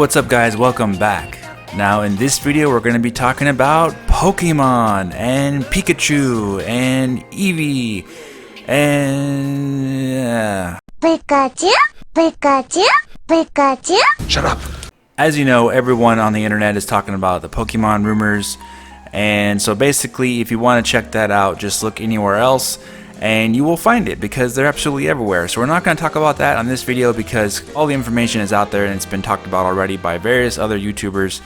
what's up guys, welcome back. Now in this video we're going to be talking about Pokemon and Pikachu and Eevee and... Pikachu? Pikachu? Pikachu? Shut up! As you know, everyone on the internet is talking about the Pokemon rumors, and so basically if you want to check that out, just look anywhere else and you will find it because they're absolutely everywhere. So we're not going to talk about that on this video because all the information is out there and it's been talked about already by various other YouTubers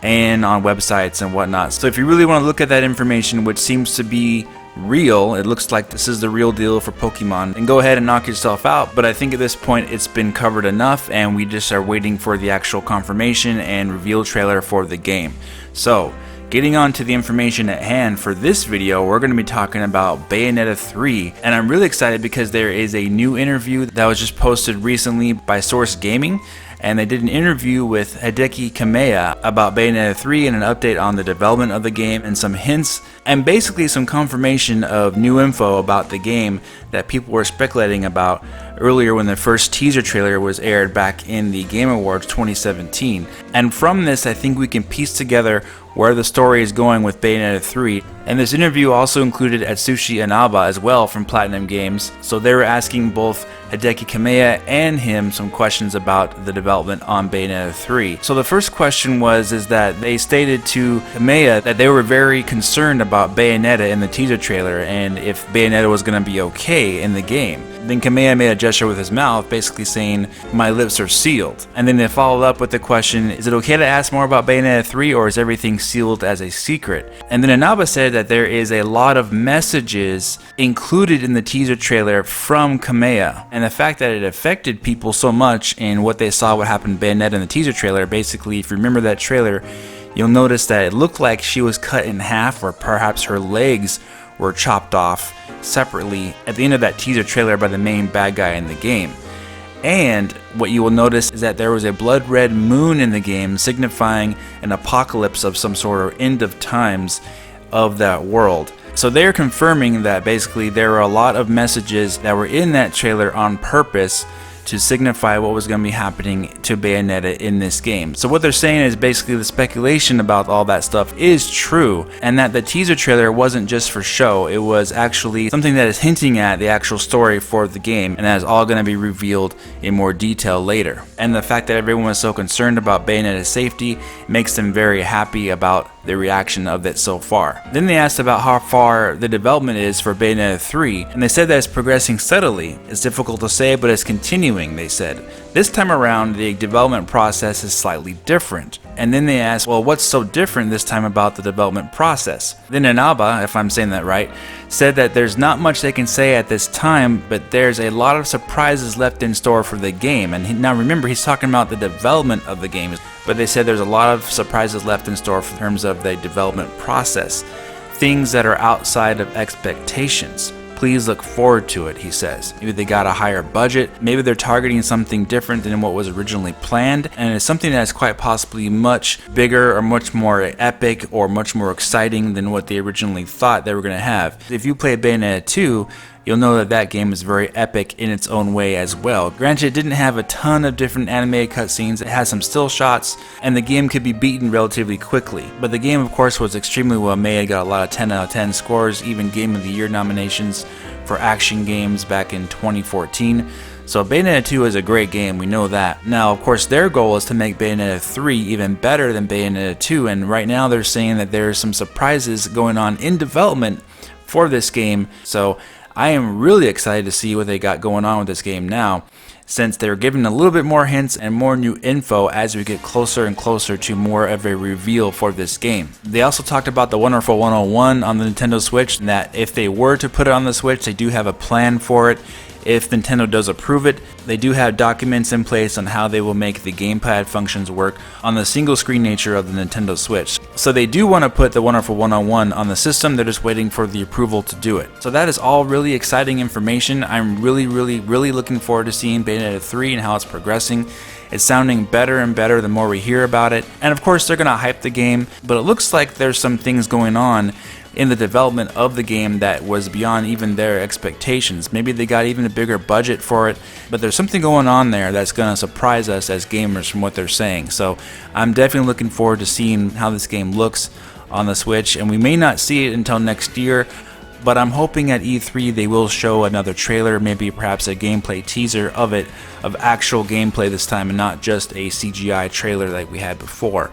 and on websites and whatnot. So if you really want to look at that information, which seems to be real, it looks like this is the real deal for Pokemon, and go ahead and knock yourself out. But I think at this point it's been covered enough and we just are waiting for the actual confirmation and reveal trailer for the game. So getting on to the information at hand for this video, we're going to be talking about Bayonetta 3, and I'm really excited because there is a new interview that was just posted recently by Source Gaming, and they did an interview with Hideki Kamiya about Bayonetta 3 and an update on the development of the game and some hints and basically some confirmation of new info about the game that people were speculating about earlier when the first teaser trailer was aired back in the Game Awards 2017. And from this I think we can piece together where the story is going with Bayonetta 3. And this interview also included Atsushi Inaba as well from Platinum Games, so they were asking both Hideki Kamiya and him some questions about the development on Bayonetta 3. So the first question was that they stated to Kamiya that they were very concerned about Bayonetta in the teaser trailer and if Bayonetta was going to be okay in the game. Then Kamiya made a gesture with his mouth basically saying, "My lips are sealed." And then they followed up with the question, is it okay to ask more about Bayonetta 3 or is everything sealed as a secret? And then Inaba said that there is a lot of messages included in the teaser trailer from Kamiya, and the fact that it affected people so much in what they saw what happened to Bayonetta in the teaser trailer. Basically, if you remember that trailer, you'll notice that it looked like she was cut in half, or perhaps her legs were chopped off separately at the end of that teaser trailer by the main bad guy in the game. And what you will notice is that there was a blood red moon in the game, signifying an apocalypse of some sort or end of times of that world. So they're confirming that basically there were a lot of messages that were in that trailer on purpose to signify what was going to be happening to Bayonetta in this game. So what they're saying is basically the speculation about all that stuff is true, and that the teaser trailer wasn't just for show, it was actually something that is hinting at the actual story for the game, and that is all going to be revealed in more detail later. And the fact that everyone was so concerned about Bayonetta's safety makes them very happy about the reaction of it so far. Then they asked about how far the development is for Bayonetta 3, and they said that it's progressing steadily. It's difficult to say, but it's continuing, they said. This time around, the development process is slightly different. And then they asked, well, what's so different this time about the development process? Then Inaba, if I'm saying that right, said that there's not much they can say at this time, but there's a lot of surprises left in store for the game. And now remember, he's talking about the development of the game, but they said there's a lot of surprises left in store in terms of the development process. Things that are outside of expectations. Please look forward to it, he says. Maybe they got a higher budget, maybe they're targeting something different than what was originally planned, and it's something that's quite possibly much bigger or much more epic or much more exciting than what they originally thought they were going to have. If you play Bayonetta 2, you'll know that that game is very epic in its own way as well. Granted, it didn't have a ton of different animated cutscenes, it has some still shots, and the game could be beaten relatively quickly. But the game, of course, was extremely well made, got a lot of 10 out of 10 scores, even Game of the Year nominations for action games back in 2014. So Bayonetta 2 is a great game, we know that. Now, of course, their goal is to make Bayonetta 3 even better than Bayonetta 2, and right now they're saying that there are some surprises going on in development for this game. So I am really excited to see what they got going on with this game now, since they're giving a little bit more hints and more new info as we get closer and closer to more of a reveal for this game. They also talked about the Wonderful 101 on the Nintendo Switch, and that if they were to put it on the Switch, they do have a plan for it. If Nintendo does approve it, they do have documents in place on how they will make the gamepad functions work on the single screen nature of the Nintendo Switch. So they do want to put the Wonderful 101 on the system, they're just waiting for the approval to do it. So that is all really exciting information. I'm really looking forward to seeing Bayonetta 3 and how it's progressing. It's sounding better and better the more we hear about it. And of course, they're going to hype the game, but it looks like there's some things going on in the development of the game that was beyond even their expectations. Maybe they got even a bigger budget for it, but there's something going on there that's going to surprise us as gamers from what they're saying. So I'm definitely looking forward to seeing how this game looks on the Switch, and we may not see it until next year, but I'm hoping at E3 they will show another trailer, maybe perhaps a gameplay teaser of it, of actual gameplay this time, and not just a CGI trailer like we had before.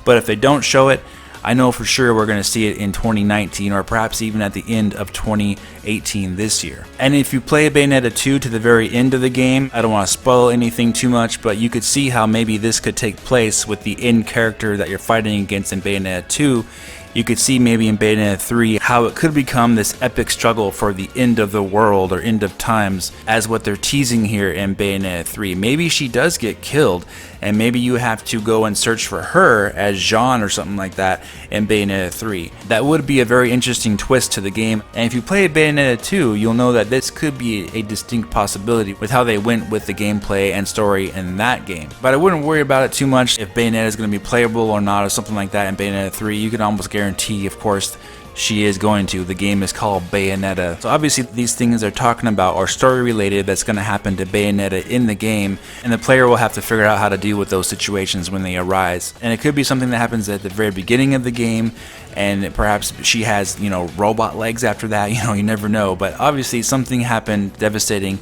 But if they don't show it, I know for sure we're going to see it in 2019, or perhaps even at the end of 2018 this year. And if you play Bayonetta 2 to the very end of the game, I don't want to spoil anything too much, but you could see how maybe this could take place with the end character that you're fighting against in Bayonetta 2. You could see maybe in Bayonetta 3 how it could become this epic struggle for the end of the world or end of times, as what they're teasing here in Bayonetta 3. Maybe she does get killed, and maybe you have to go and search for her as Jean or something like that in Bayonetta 3. That would be a very interesting twist to the game, and if you play Bayonetta 2, you'll know that this could be a distinct possibility with how they went with the gameplay and story in that game. But I wouldn't worry about it too much if Bayonetta is going to be playable or not, or something like that in Bayonetta 3. You can almost guarantee, of course, she is going to. The game is called Bayonetta. So obviously these things they're talking about are story related that's going to happen to Bayonetta in the game, and the player will have to figure out how to deal with those situations when they arise. And it could be something that happens at the very beginning of the game, and perhaps she has, robot legs after that, you never know. But obviously something happened devastating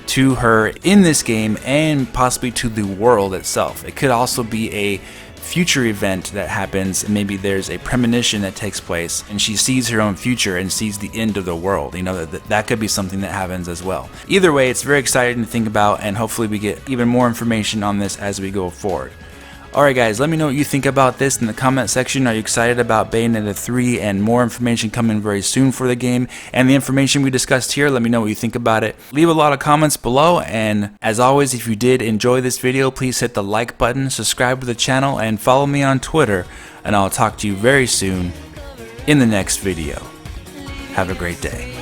to her in this game, and possibly to the world itself. It could also be a future event that happens, and maybe there's a premonition that takes place and she sees her own future and sees the end of the world. That could be something that happens as well. Either way, it's very exciting to think about, and hopefully we get even more information on this as we go forward. Alright guys, let me know what you think about this in the comment section. Are you excited about Bayonetta 3 and more information coming very soon for the game and the information we discussed here? Let me know what you think about it. Leave a lot of comments below, and as always, if you did enjoy this video, please hit the like button, subscribe to the channel, and follow me on Twitter, and I'll talk to you very soon in the next video. Have a great day.